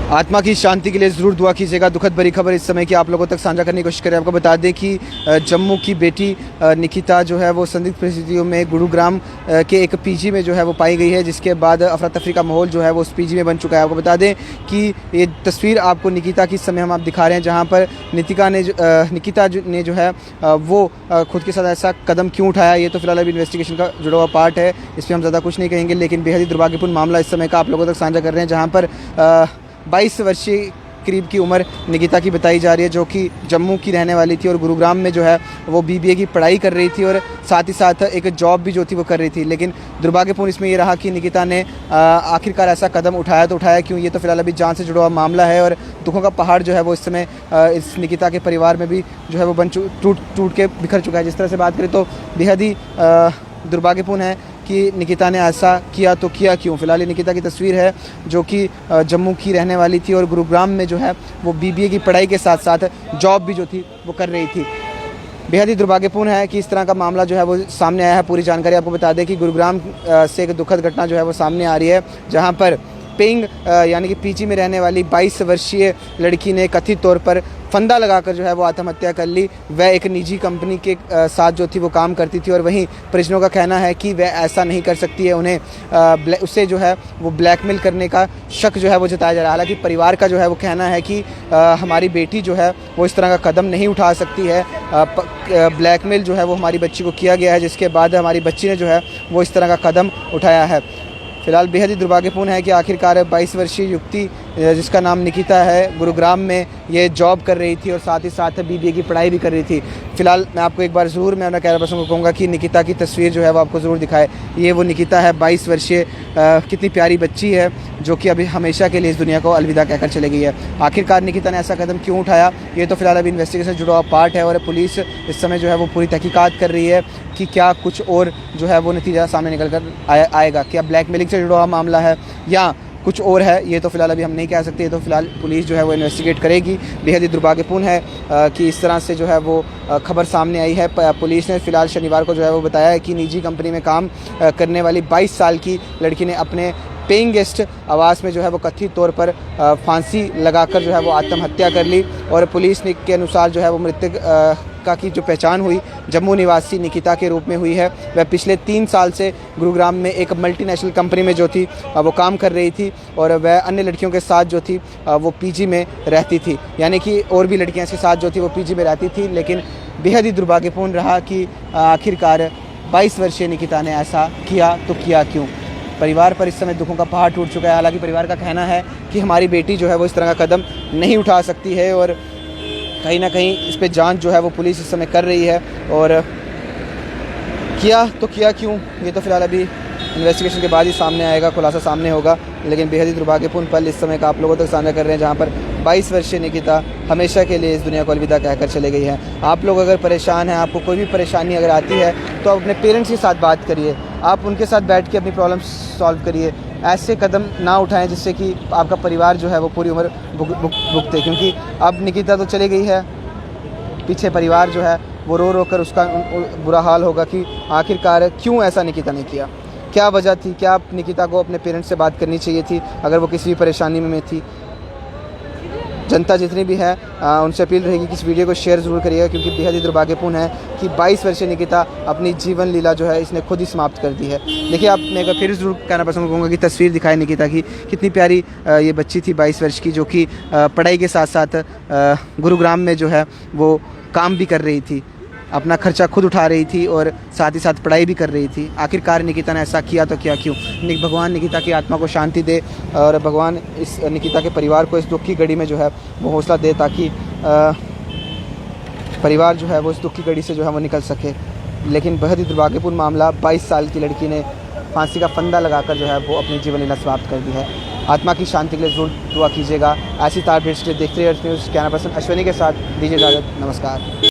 आत्मा की शांति के लिए ज़रूर दुआ कीजिएगा। दुखद भरी खबर इस समय की आप लोगों तक साझा करने की कोशिश करें। आपको बता दें कि जम्मू की बेटी निकिता जो है वो संदिग्ध परिस्थितियों में गुरुग्राम के एक पीजी में जो है वो पाई गई है, जिसके बाद अफरा तफरी का माहौल जो है वो उस पीजी में बन चुका है। आपको बता दें कि ये तस्वीर आपको निकिता की समय हम आप दिखा रहे हैं, जहाँ पर निकिता ने जो है वो खुद के साथ ऐसा कदम क्यों उठाया, ये तो फिलहाल अभी इन्वेस्टिगेशन का जुड़ा हुआ पार्ट है, इस पर हम ज़्यादा कुछ नहीं कहेंगे। लेकिन बेहद ही दुर्भाग्यपूर्ण मामला इस समय का आप लोगों तक साझा कर रहे हैं, जहाँ पर 22 वर्षीय करीब की उम्र निकिता की बताई जा रही है, जो कि जम्मू की रहने वाली थी और गुरुग्राम में जो है वो बीबीए की पढ़ाई कर रही थी और साथ ही साथ एक जॉब भी जो थी वो कर रही थी। लेकिन दुर्भाग्यपूर्ण इसमें ये रहा कि निकिता ने आखिरकार ऐसा कदम उठाया तो उठाया क्यों, ये तो फिलहाल अभी जान से जुड़ा हुआ मामला है। और दुखों का पहाड़ जो है वो इस समय इस निकिता के परिवार में भी जो है वो टूट के बिखर चुका है। जिस तरह से बात करें तो बेहद ही दुर्भाग्यपूर्ण है कि निकिता ने ऐसा किया तो किया क्यों। फिलहाल ये निकिता की तस्वीर है, जो कि जम्मू की रहने वाली थी और गुरुग्राम में जो है वो बीबीए की पढ़ाई के साथ साथ जॉब भी जो थी वो कर रही थी। बेहद ही दुर्भाग्यपूर्ण है कि इस तरह का मामला जो है वो सामने आया है। पूरी जानकारी आपको बता दें कि गुरुग्राम से एक दुखद घटना जो है वो सामने आ रही है, जहाँ पर पेइंग यानी कि पीजी में रहने वाली 22 वर्षीय लड़की ने कथित तौर पर फंदा लगाकर जो है वो आत्महत्या कर ली। वह एक निजी कंपनी के साथ जो थी वो काम करती थी और वहीं परिजनों का कहना है कि वह ऐसा नहीं कर सकती है, उन्हें उसे जो है वो ब्लैकमेल करने का शक जो है वो जताया जा रहा है। हालांकि परिवार का जो है वो कहना है कि हमारी बेटी जो है वो इस तरह का कदम नहीं उठा सकती है। ब्लैकमेल जो है वो हमारी बच्ची को किया गया है, जिसके बाद हमारी बच्ची ने जो है वो इस तरह का कदम उठाया है। फिलहाल बेहद ही दुर्भाग्यपूर्ण है कि आखिरकार 22 वर्षीय युवती जिसका नाम निकिता है, गुरुग्राम में ये जॉब कर रही थी और साथ ही साथ बीबीए की पढ़ाई भी कर रही थी। फिलहाल मैं आपको एक बार ज़रूर मैं अपना कैमरा पर्सन को कहूँगा कि निकिता की तस्वीर जो है वो आपको ज़रूर दिखाए। ये वो निकिता है, 22 वर्षीय कितनी प्यारी बच्ची है, जो कि अभी हमेशा के लिए इस दुनिया को अलविदा कहकर चली गई है। आखिरकार निकिता ने ऐसा कदम क्यों उठाया, ये तो फिलहाल अभी इन्वेस्टिगेशन जुड़ा हुआ पार्ट है और पुलिस इस समय जो है वो पूरी तहकीकात कर रही है कि क्या कुछ और जो है वो नतीजा सामने निकल कर आएगा। क्या ब्लैकमेलिंग से जुड़ा हुआ मामला है या कुछ और है, ये तो फिलहाल अभी हम नहीं कह सकते। ये तो फिलहाल पुलिस जो है वो इन्वेस्टिगेट करेगी। बेहद ही दुर्भाग्यपूर्ण है कि इस तरह से जो है वो खबर सामने आई है। पुलिस ने फिलहाल शनिवार को जो है वो बताया है कि निजी कंपनी में काम करने वाली 22 साल की लड़की ने अपने पेइंग गेस्ट आवास में जो है वो कथित तौर पर फांसी लगाकर जो है वो आत्महत्या कर ली। और पुलिस के अनुसार जो है वो मृतक का की जो पहचान हुई जम्मू निवासी निकिता के रूप में हुई है। वह पिछले 3 साल से गुरुग्राम में एक मल्टीनेशनल कंपनी में जो थी वो काम कर रही थी और वह अन्य लड़कियों के साथ जो थी वो पीजी में रहती थी, यानी कि और भी लड़कियां इसके साथ जो थी वो पीजी में रहती थी। लेकिन बेहद ही दुर्भाग्यपूर्ण रहा कि आखिरकार 22 वर्षीय निकिता ने ऐसा किया तो किया क्यों। परिवार पर इस समय दुखों का पहाड़ टूट चुका है। हालांकि परिवार का कहना है कि हमारी बेटी जो है वो इस तरह का कदम नहीं उठा सकती है और कहीं ना कहीं इस पे जांच जो है वो पुलिस इस समय कर रही है। और किया तो किया क्यों, ये तो फिलहाल अभी इन्वेस्टिगेशन के बाद ही सामने आएगा, खुलासा सामने होगा। लेकिन बेहद ही दुर्भाग्यपूर्ण पल इस समय का आप लोगों तक साझा कर रहे हैं, जहाँ पर 22 वर्षीय निकिता हमेशा के लिए इस दुनिया को अलविदा कहकर चले गई है। आप लोग अगर परेशान हैं, आपको कोई भी परेशानी अगर आती है तो आप अपने पेरेंट्स के साथ बात करिए, आप उनके साथ बैठ के अपनी प्रॉब्लम सॉल्व करिए। ऐसे कदम ना उठाएं जिससे कि आपका परिवार जो है वो पूरी उम्र भुगते, क्योंकि अब निकिता तो चली गई है, पीछे परिवार जो है वो रो रो कर उसका बुरा हाल होगा कि आखिरकार क्यों ऐसा निकिता ने किया, क्या वजह थी। क्या निकिता को अपने पेरेंट्स से बात करनी चाहिए थी अगर वो किसी भी परेशानी में थी। जनता जितनी भी है उनसे अपील रहेगी कि इस वीडियो को शेयर ज़रूर करिएगा, क्योंकि बेहद ही दुर्भाग्यपूर्ण है कि 22 वर्षीय निकिता अपनी जीवन लीला जो है इसने खुद ही समाप्त कर दी है। देखिए, आप मैं फिर ज़रूर कहना पसंद करूँगा कि तस्वीर दिखाए निकिता की, कितनी प्यारी ये बच्ची थी 22 वर्ष की, जो कि पढ़ाई के साथ साथ गुरुग्राम में जो है वो काम भी कर रही थी, अपना खर्चा खुद उठा रही थी और साथ ही साथ पढ़ाई भी कर रही थी। आखिरकार निकिता ने ऐसा किया तो किया क्यों। भगवान निकिता की आत्मा को शांति दे और भगवान इस निकिता के परिवार को इस दुख की घड़ी में जो है वो हौसला दे, ताकि परिवार जो है वो इस दुख की घड़ी से जो है वो निकल सके। लेकिन बेहद ही दुर्भाग्यपूर्ण मामला, 22 साल की लड़की ने फांसी का फंदा लगाकर जो है वो अपनी जीवन लीला समाप्त कर दी है। आत्मा की शांति के लिए ज़रूर दुआ कीजिएगा। ऐसी तार देखते रहिए न्यूज़। कैमरा पर्सन अश्विनी के साथ दीजिए इजाज़त। नमस्कार।